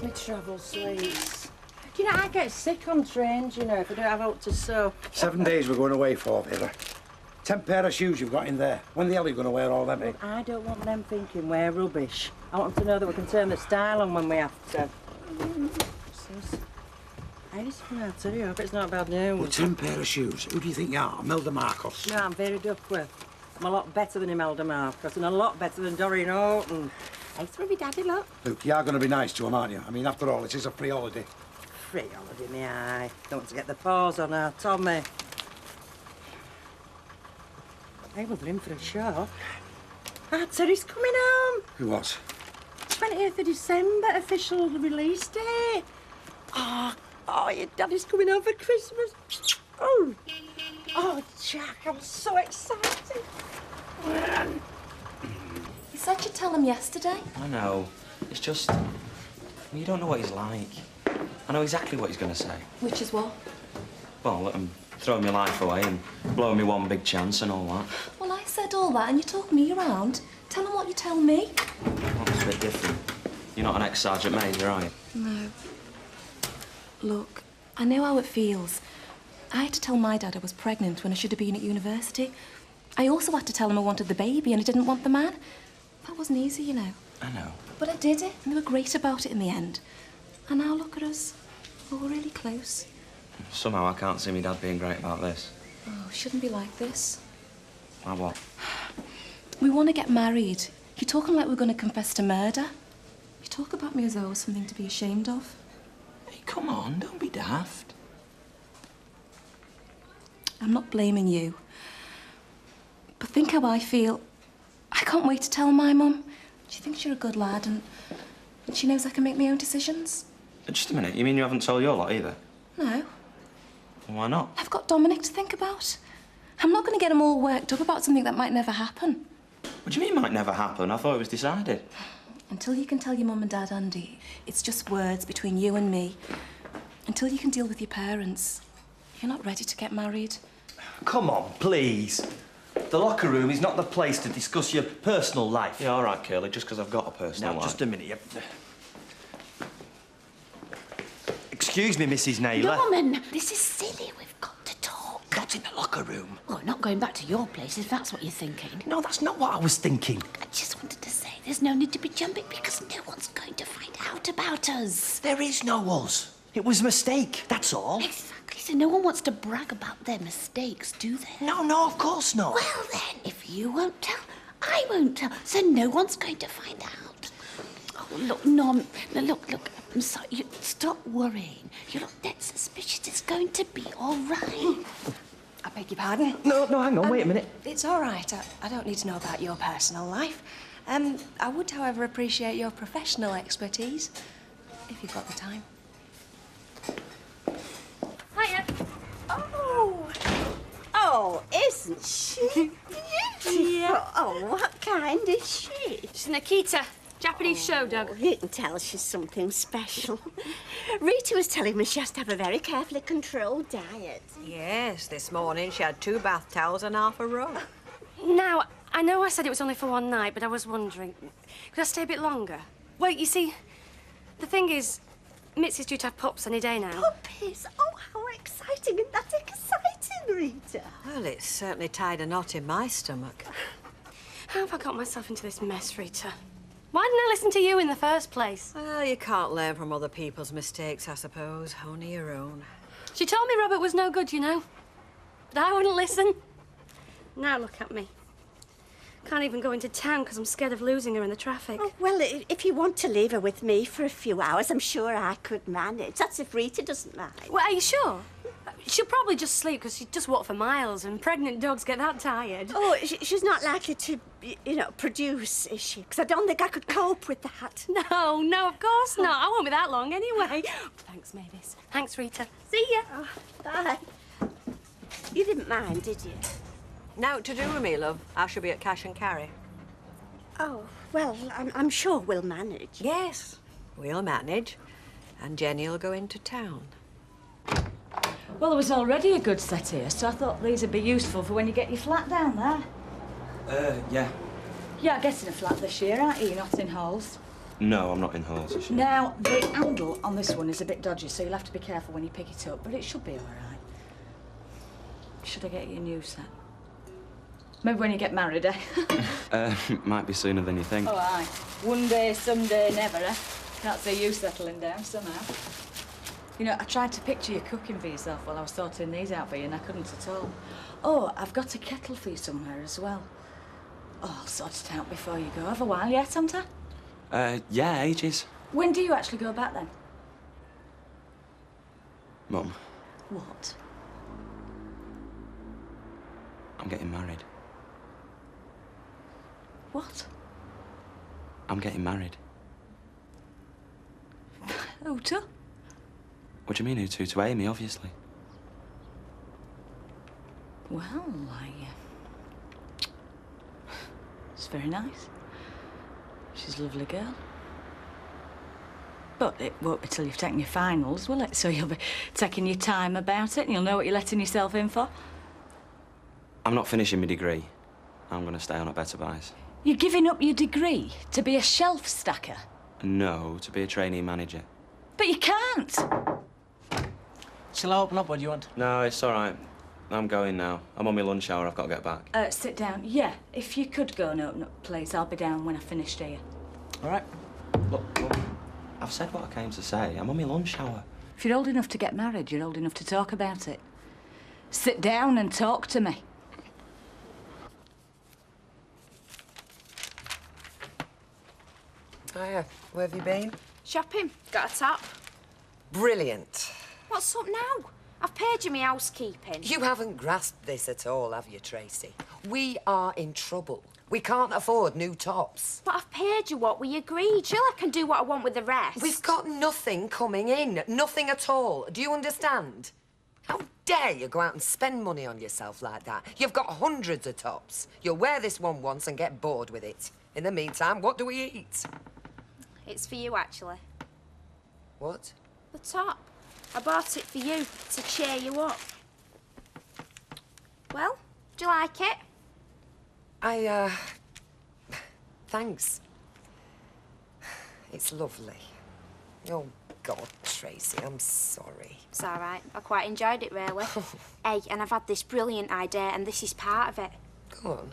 me travel sleeves. Do you know, I get sick on trains, you know, if I don't have out to sew. 7 days we're going away for, Vera. 10 pair of shoes you've got in there. When the hell are you going to wear all them, eh? I don't want them thinking we're rubbish. I want them to know that we can turn the style on when we have to. I just want to tell you, I hope it's not bad news. Well, 10 pair of shoes. Who do you think you are? Imelda Marcos? No, I'm Vera Duckworth. I'm a lot better than Imelda Marcos and a lot better than Doreen Horton. I used to be my daddy, look. Look, you are going to be nice to him, aren't you? I mean, after all, it is a free holiday. Free holiday, me eye. Don't want to get the paws on our Tommy. Hey, well, they're in for a show. Ah, Terry's coming home. Who was? 20th of December, official release day. Oh, your daddy's coming home for Christmas. Oh, Jack, I'm so excited. You said you'd tell him yesterday. I know. It's just... you don't know what he's like. I know exactly what he's going to say. Which is what? Well, let him throw my life away and blow me one big chance and all that. Well, I said all that and you talk me around. Tell him what you tell me. Well, it's a bit different. You're not an ex-sergeant major, are you? No. Look, I know how it feels. I had to tell my dad I was pregnant when I should have been at university. I also had to tell him I wanted the baby and I didn't want the man. That wasn't easy, you know. I know. But I did it, and they were great about it in the end. And now look at us. We're really close. Somehow I can't see my dad being great about this. Oh, it shouldn't be like this. Like what? We want to get married. You're talking like we're going to confess to murder. You talk about me as though I was something to be ashamed of. Hey, come on, don't be daft. I'm not blaming you. But think how I feel. I can't wait to tell my mum. She thinks you're a good lad and she knows I can make my own decisions. Just a minute, you mean you haven't told your lot either? No. Why not? I've got Dominic to think about. I'm not going to get him all worked up about something that might never happen. What do you mean might never happen? I thought it was decided. Until you can tell your mum and dad, Andy, it's just words between you and me. Until you can deal with your parents, you're not ready to get married. Come on, please. The locker room is not the place to discuss your personal life. Yeah, all right, Curly, just because I've got a personal life. Now, just a minute. Excuse me, Mrs. Naylor. Norman, this is silly. We've got to talk. Not in the locker room. Well, not going back to your place, if that's what you're thinking. No, that's not what I was thinking. I just wanted to say there's no need to be jumping because no one's going to find out about us. There is no us. It was a mistake, that's all. Exactly. So no one wants to brag about their mistakes, do they? No, of course not. Well, then, if you won't tell, I won't tell. So no one's going to find out. Oh, look, Norm. No, look. I'm sorry. Stop worrying. You look dead suspicious. It's going to be all right. I beg your pardon? No, hang on, wait a minute. It's all right. I don't need to know about your personal life. I would, however, appreciate your professional expertise, if you've got the time. Hiya. Oh, isn't she beautiful? Yeah. Oh, what kind is she? She's an Akita, Japanese show dog. You can tell she's something special. Rita was telling me she has to have a very carefully controlled diet. Yes, this morning she had 2 bath towels and half a row. Now, I know I said it was only for one night, but I was wondering, could I stay a bit longer? Well, you see, the thing is, Mitzi's due to have pups any day now. Puppies? Oh, how exciting. Isn't that exciting, Rita? Well, it's certainly tied a knot in my stomach. How have I got myself into this mess, Rita? Why didn't I listen to you in the first place? Well, you can't learn from other people's mistakes, I suppose. Only your own. She told me Robert was no good, you know. But I wouldn't listen. Now look at me. Can't even go into town because I'm scared of losing her in the traffic. Oh, well, if you want to leave her with me for a few hours, I'm sure I could manage. That's if Rita doesn't mind. Well, are you sure? She'll probably just sleep because she just walked for miles and pregnant dogs get that tired. Oh, she's not likely to, produce, is she? Because I don't think I could cope with that. No, of course not. I won't be that long anyway. Thanks, Mavis. Thanks, Rita. See ya. Oh, bye. You didn't mind, did you? Now to do with me, love. I shall be at cash and carry. Oh, well, I'm sure we'll manage. Yes, we'll manage. And Jenny'll go into town. Well, there was already a good set here, so I thought these would be useful for when you get your flat down there. Yeah. You're getting a flat this year, aren't you? You're not in halls. No, I'm not in horses. Now, the handle on this one is a bit dodgy, so you'll have to be careful when you pick it up, but it should be all right. Should I get you a new set? Maybe when you get married, eh? Might be sooner than you think. Oh, aye. One day, someday, never, eh? Can't see you settling down somehow. You know, I tried to picture you cooking for yourself while I was sorting these out for you, and I couldn't at all. Oh, I've got a kettle for you somewhere as well. Oh, I'll sort it out before you go. Have a while yet, haven't I? Yeah, ages. When do you actually go back, then? Mum, What? I'm getting married. What? I'm getting married. Who to? What do you mean, who to? To Amy, obviously. Well, it's very nice. She's a lovely girl. But it won't be till you've taken your finals, will it? So you'll be taking your time about it and you'll know what you're letting yourself in for. I'm not finishing my degree. I'm going to stay on at Bettabuy. You're giving up your degree to be a shelf stacker? No, to be a trainee manager. But you can't. Shall I open up? What do you want? No, it's all right. I'm going now. I'm on my lunch hour. I've got to get back. Sit down. Yeah, if you could go and open up, please. I'll be down when I finish here. All right. Look, Mum, I've said what I came to say. I'm on my lunch hour. If you're old enough to get married, you're old enough to talk about it. Sit down and talk to me. Hiya, where have you been? Shopping. Got a top. Brilliant. What's up now? I've paid you my housekeeping. You haven't grasped this at all, have you, Tracy? We are in trouble. We can't afford new tops. But I've paid you what we agreed. Sure, I can do what I want with the rest. We've got nothing coming in. Nothing at all. Do you understand? How dare you go out and spend money on yourself like that? You've got hundreds of tops. You'll wear this one once and get bored with it. In the meantime, what do we eat? It's for you, actually. What? The top. I bought it for you, to cheer you up. Well, do you like it? Thanks. It's lovely. Oh, God, Tracy, I'm sorry. It's all right. I quite enjoyed it, really. Hey, and I've had this brilliant idea, and this is part of it. Go on.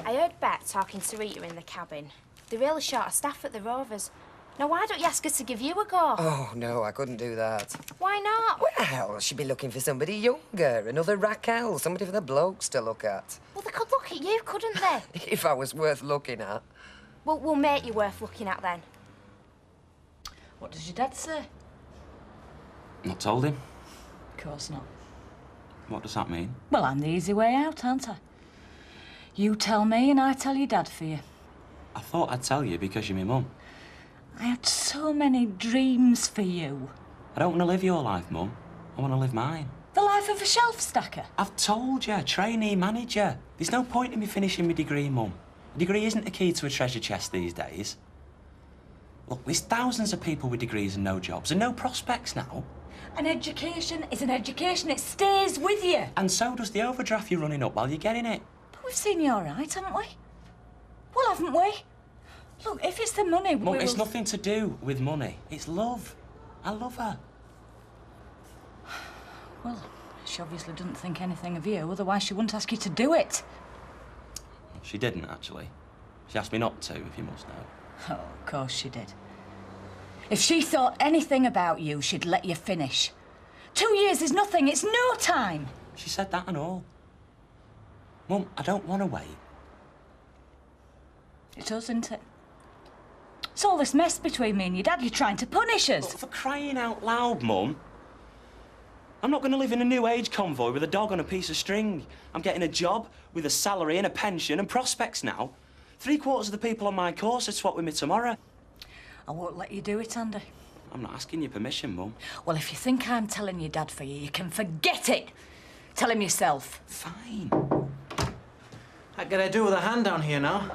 I heard Bet talking to Rita in the cabin. They're really short of staff at the Rovers. Now, why don't you ask her to give you a go? Oh, no, I couldn't do that. Why not? Well, she'd be looking for somebody younger, another Raquel, somebody for the blokes to look at. Well, they could look at you, couldn't they? If I was worth looking at. Well, we'll make you worth looking at, then. What does your dad say? Not told him. Of course not. What does that mean? Well, I'm the easy way out, aren't I? You tell me and I tell your dad for you. I thought I'd tell you because you're my mum. I had so many dreams for you. I don't want to live your life, Mum. I want to live mine. The life of a shelf stacker. I've told you, trainee manager. There's no point in me finishing my degree, Mum. A degree isn't the key to a treasure chest these days. Look, there's thousands of people with degrees and no jobs and no prospects now. An education is an education. It stays with you. And so does the overdraft you're running up while you're getting it. But we've seen you all right, haven't we? Well, haven't we? Look, if it's the money, Mum, it's nothing to do with money. It's love. I love her. Well, she obviously doesn't think anything of you, otherwise she wouldn't ask you to do it. She didn't, actually. She asked me not to, if you must know. Oh, of course she did. If she thought anything about you, she'd let you finish. 2 years is nothing. It's no time. She said that and all. Mum, I don't want to wait. It does, isn't it? It's all this mess between me and your dad. You're trying to punish us. But for crying out loud, Mum. I'm not going to live in a new age convoy with a dog on a piece of string. I'm getting a job with a salary and a pension and prospects now. 3/4 of the people on my course would swap with me tomorrow. I won't let you do it, Andy. I'm not asking your permission, Mum. Well, if you think I'm telling your dad for you, you can forget it. Tell him yourself. Fine. What can I do with a hand down here now?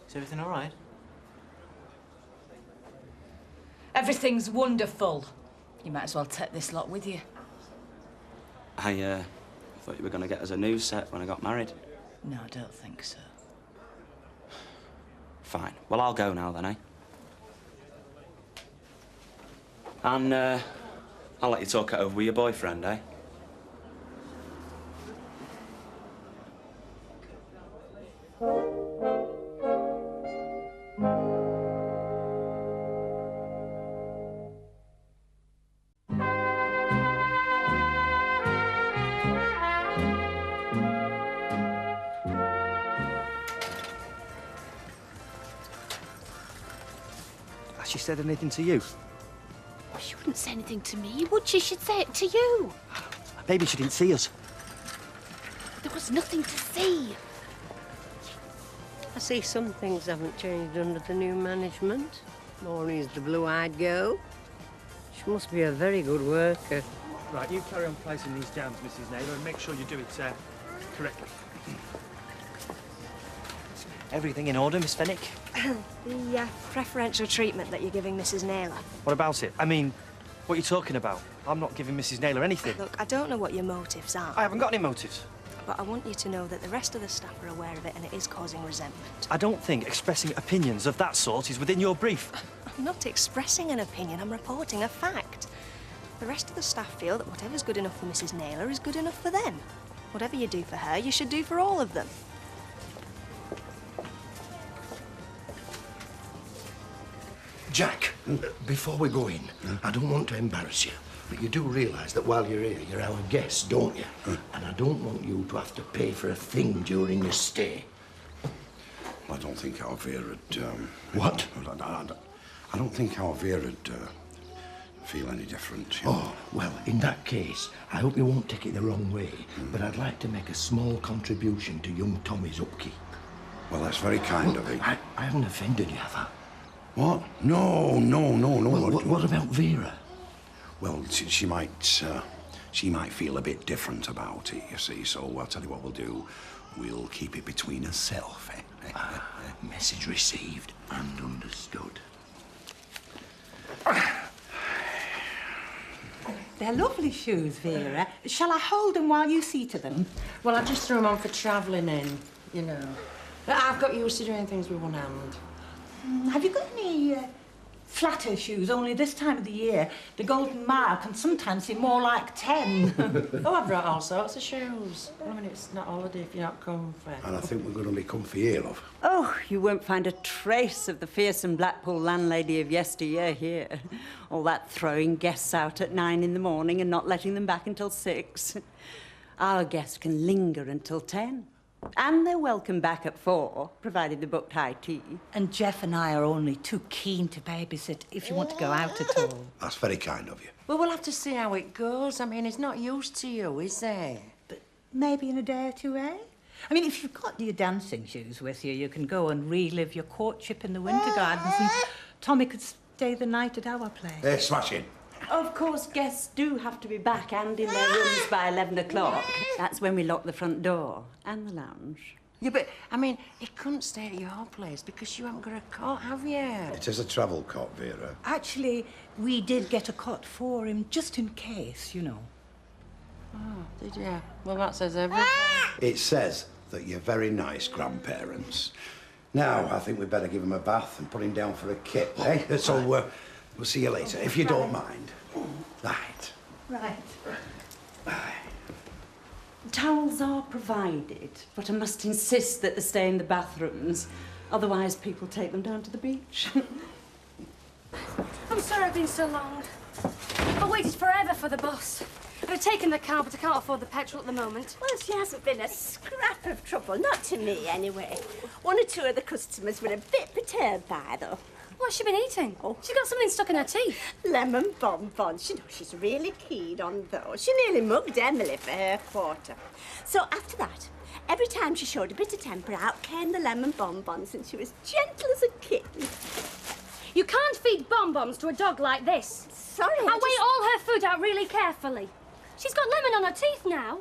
Is everything all right? Everything's wonderful. You might as well take this lot with you. I thought you were going to get us a new set when I got married. No, I don't think so. Fine. Well, I'll go now, then, eh? And, I'll let you talk it over with your boyfriend, eh? Has she said anything to you? Well, she wouldn't say anything to me, would she? She'd say it to you. Maybe she didn't see us. There was nothing to see. I see some things haven't changed under the new management. Maureen's the blue-eyed girl. She must be a very good worker. Right, you carry on placing these jams, Mrs. Naylor, and make sure you do it correctly. Everything in order, Miss Fenwick? The preferential treatment that you're giving Mrs. Naylor. What about it? I mean, what are you talking about? I'm not giving Mrs. Naylor anything. Look, I don't know what your motives are. I haven't got any motives. But I want you to know that the rest of the staff are aware of it and it is causing resentment. I don't think expressing opinions of that sort is within your brief. I'm not expressing an opinion, I'm reporting a fact. The rest of the staff feel that whatever's good enough for Mrs. Naylor is good enough for them. Whatever you do for her, you should do for all of them. Jack, before we go in, I don't want to embarrass you, but you do realise that while you're here, you're our guest, don't you? And I don't want you to have to pay for a thing during your stay. I don't think our Vera'd... What? I don't think our Vera'd feel any different. You know? Oh, well, in that case, I hope you won't take it the wrong way, but I'd like to make a small contribution to young Tommy's upkeep. Well, that's very kind of you. I haven't offended you, have I? What? No. Well, what about Vera? Well, she might feel a bit different about it, you see, so I'll tell you what we'll do. We'll keep it between ourselves, eh? Message received and understood. They're lovely shoes, Vera. Shall I hold them while you see to them? Well, I just threw them on for travelling in, you know. I've got used to doing things with one hand. Have you got any flatter shoes? Only this time of the year, the golden mile can sometimes seem more like 10. Oh, I've brought all sorts of shoes. I mean, it's not holiday if you're not comfy. And I think we're going to be comfy here, love. Oh, you won't find a trace of the fearsome Blackpool landlady of yesteryear here. All that throwing guests out at 9 in the morning and not letting them back until 6. Our guests can linger until 10. And they're welcome back at 4, provided they booked high tea. And Jeff and I are only too keen to babysit if you want to go out at all. That's very kind of you. Well, we'll have to see how it goes. I mean, he's not used to you, is he? But maybe in a day or two, eh? I mean, if you've got your dancing shoes with you, you can go and relive your courtship in the Winter Gardens and Tommy could stay the night at our place. Smashing. Of course, guests do have to be back and in their rooms by 11 o'clock. That's when we lock the front door and the lounge. Yeah, but, I mean, he couldn't stay at your place because you haven't got a cot, have you? It is a travel cot, Vera. Actually, we did get a cot for him, just in case, you know. Oh, did you? Well, that says everything. It says that you're very nice grandparents. Now, I think we'd better give him a bath and put him down for a kip, eh? So, we'll see you later, if you don't mind. Right. Right. Towels are provided, but I must insist that they stay in the bathrooms. Otherwise, people take them down to the beach. I'm sorry I've been so long. I waited forever for the bus. I'd have taken the car, but I can't afford the petrol at the moment. Well, she hasn't been a scrap of trouble, not to me anyway. One or two of the customers were a bit perturbed by, though. What's she been eating? Oh. She's got something stuck in her teeth. Lemon bonbons. You know, she's really keen on those. She nearly mugged Emily for her quarter. So after that, every time she showed a bit of temper, out came the lemon bonbons, and she was gentle as a kitten. You can't feed bonbons to a dog like this. Sorry, I weigh all her food out really carefully. She's got lemon on her teeth now.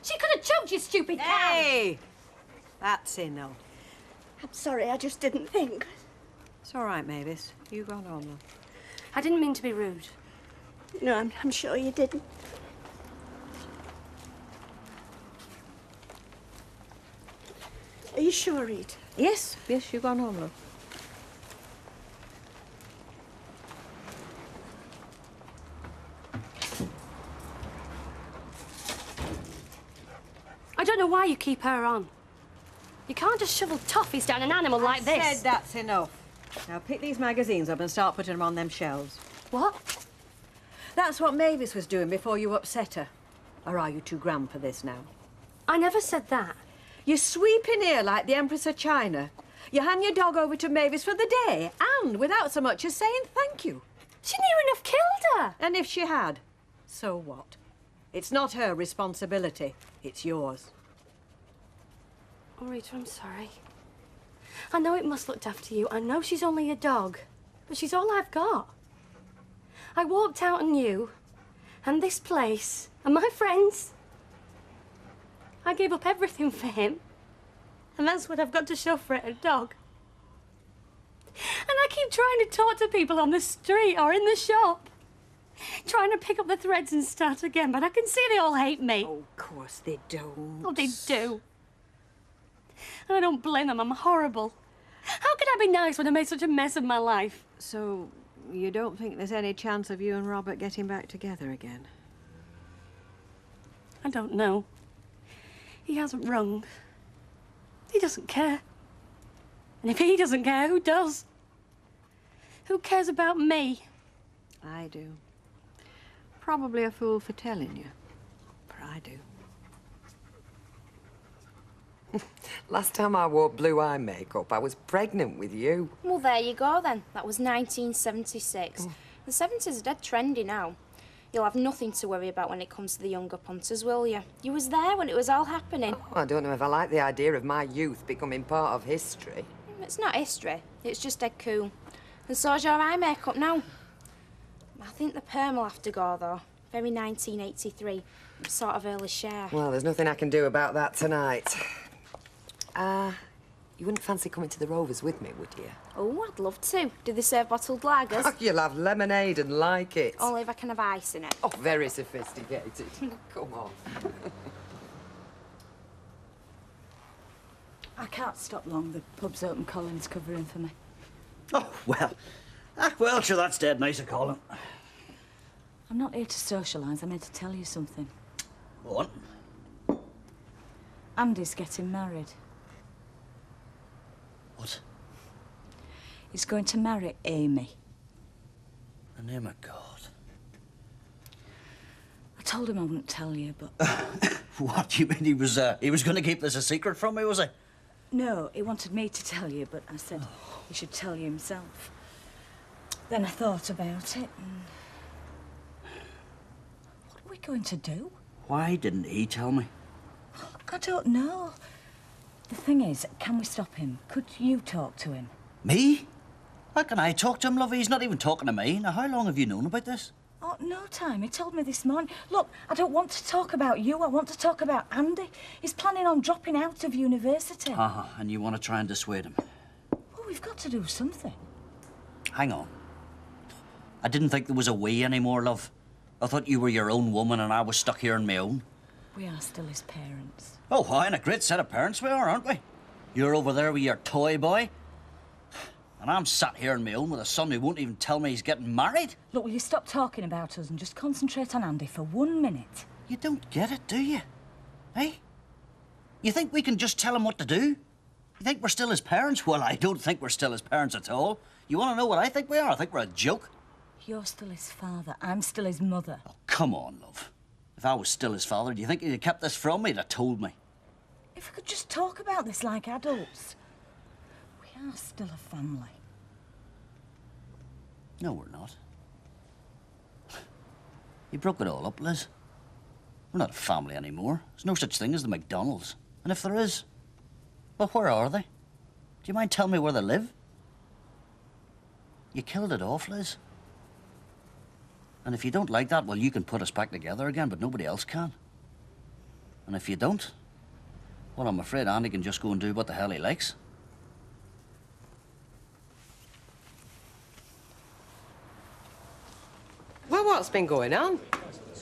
She could have choked, you stupid cow. Hey! That's enough. I'm sorry, I just didn't think. It's all right, Mavis. You got on, love. I didn't mean to be rude. No, I'm sure you didn't. Are you sure, Rita? Yes, you've gone on, love. don't know why you keep her on. You can't just shovel toffees down an animal like this. I said that's enough. Now pick these magazines up and start putting them on them shelves. What? That's what Mavis was doing before you upset her. Or are you too grand for this now? I never said that. You sweep in here like the Empress of China. You hand your dog over to Mavis for the day, and without so much as saying thank you. She near enough killed her. And if she had, so what? It's not her responsibility, it's yours. Oh, Rita, I'm sorry. I know it must look daft to you. I know she's only a dog, but she's all I've got. I walked out on you, and this place, and my friends. I gave up everything for him, and that's what I've got to show for it, a dog. And I keep trying to talk to people on the street or in the shop, trying to pick up the threads and start again, but I can see they all hate me. Oh, of course they don't. Oh, they do. And I don't blame them, I'm horrible. How could I be nice when I made such a mess of my life? So, you don't think there's any chance of you and Robert getting back together again? I don't know. He hasn't rung. He doesn't care. And if he doesn't care, who does? Who cares about me? I do. Probably a fool for telling you, but I do. Last time I wore blue eye makeup, I was pregnant with you. Well, there you go then. That was 1976. The 70s are dead trendy now. You'll have nothing to worry about when it comes to the younger punters, will you? You was there when it was all happening. Oh, I don't know if I like the idea of my youth becoming part of history. It's not history. It's just dead cool. And so's your eye makeup now. I think the perm will have to go, though. Very 1983. Sort of early share. Well, there's nothing I can do about that tonight. You wouldn't fancy coming to the Rovers with me, would you? Oh, I'd love to. Do they serve bottled lagers? Oh, you'll have lemonade and like it. Only if I can have ice in it. Oh, very sophisticated. Come on. I can't stop long. The pub's open. Colin's covering for me. Oh, well. Well, sure, that's dead nice of Colin. I'm not here to socialise. I'm here to tell you something. What? Andy's getting married. What? He's going to marry Amy. In the name of God. I told him I wouldn't tell you, but... What, you mean he was going to keep this a secret from me, was he? No, he wanted me to tell you, but I said he should tell you himself. Then I thought about it, and... What are we going to do? Why didn't he tell me? I don't know. The thing is, can we stop him? Could you talk to him? Me? How can I talk to him, love? He's not even talking to me. Now, how long have you known about this? Oh, no time. He told me this morning. Look, I don't want to talk about you. I want to talk about Andy. He's planning on dropping out of university. And you want to try and dissuade him? Well, we've got to do something. Hang on. I didn't think there was a we anymore, love. I thought you were your own woman and I was stuck here on my own. We are still his parents. Oh, why, and a great set of parents we are, aren't we? You're over there with your toy boy. And I'm sat here on my own with a son who won't even tell me he's getting married. Look, will you stop talking about us and just concentrate on Andy for 1 minute? You don't get it, do you? Hey? You think we can just tell him what to do? You think we're still his parents? Well, I don't think we're still his parents at all. You want to know what I think we are? I think we're a joke. You're still his father. I'm still his mother. Oh, come on, love. If I was still his father, do you think he'd have kept this from me? He'd have told me. If we could just talk about this like adults. We are still a family. No, we're not. You broke it all up, Liz. We're not a family anymore. There's no such thing as the McDonald's. And if there is, well, where are they? Do you mind telling me where they live? You killed it off, Liz. And if you don't like that, well, you can put us back together again, but nobody else can. And if you don't, well, I'm afraid Andy can just go and do what the hell he likes. Well, what's been going on?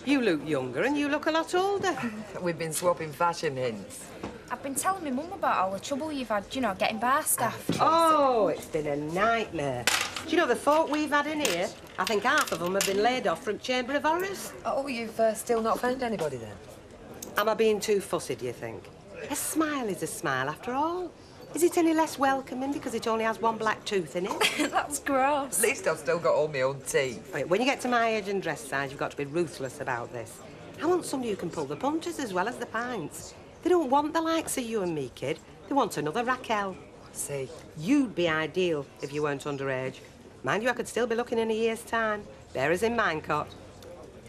You look younger and you look a lot older. We've been swapping fashion hints. I've been telling my mum about all the trouble you've had, you know, getting bar staff. Oh, it's been a nightmare. Do you know the folk we've had in here? I think half of them have been laid off from Chamber of Horrors. Oh, you've still not found anybody then? Am I being too fussy, do you think? A smile is a smile after all. Is it any less welcoming because it only has one black tooth in it? That's gross. At least I've still got all my own teeth. Right, when you get to my age and dress size, you've got to be ruthless about this. I want somebody who can pull the punches as well as the pints. They don't want the likes of you and me, kid. They want another Raquel. See, you'd be ideal if you weren't underage. Mind you, I could still be looking in a year's time. Vera's in Minecott.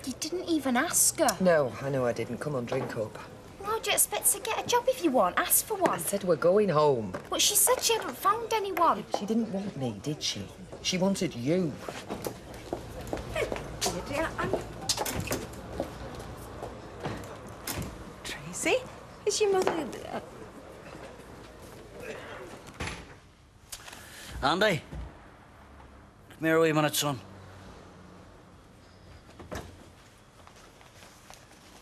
You didn't even ask her. No, I know I didn't. Come on, drink up. How do you expect to get a job if you want? Ask for one. I said we're going home. But she said she hadn't found anyone. She didn't want me, did she? She wanted you. Tracy, is your mother... Andy, come here a wee minute, son.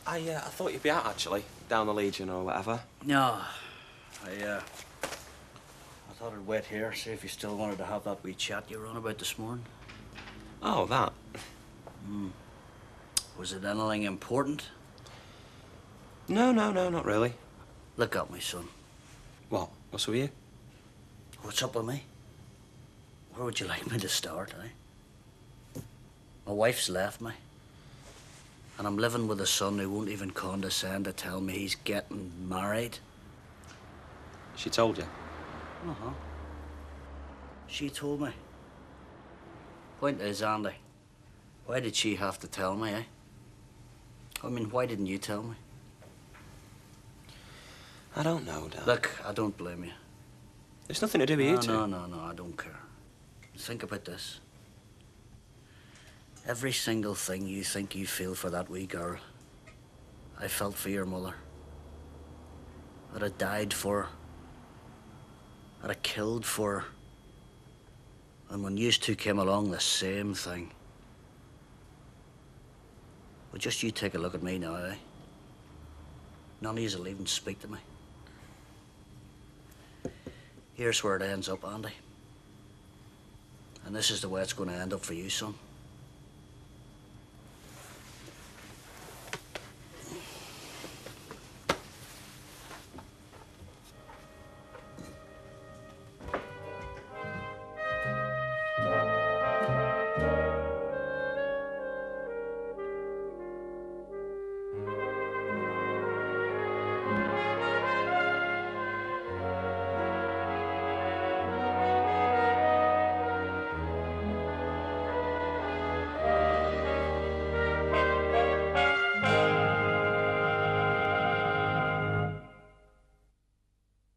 I thought you'd be out, actually, down the Legion or whatever. No, I thought I'd wait here, see if you still wanted to have that wee chat you were on about this morning. Oh, that? Was it anything important? No, not really. Look at me, son. What? What's with you? What's up with me? Where would you like me to start, eh? My wife's left me. And I'm living with a son who won't even condescend to tell me he's getting married. She told you? Uh-huh. She told me. Point is, Andy, why did she have to tell me, eh? I mean, why didn't you tell me? I don't know, Dad. Look, I don't blame you. It's nothing to do with you two. No, I don't care. Think about this. Every single thing you think you feel for that wee girl, I felt for your mother. I'd have died for her. I'd have killed for her. And when you two came along, the same thing. But just you take a look at me now, eh? None of you will even speak to me. Here's where it ends up, Andy. And this is the way it's going to end up for you, son.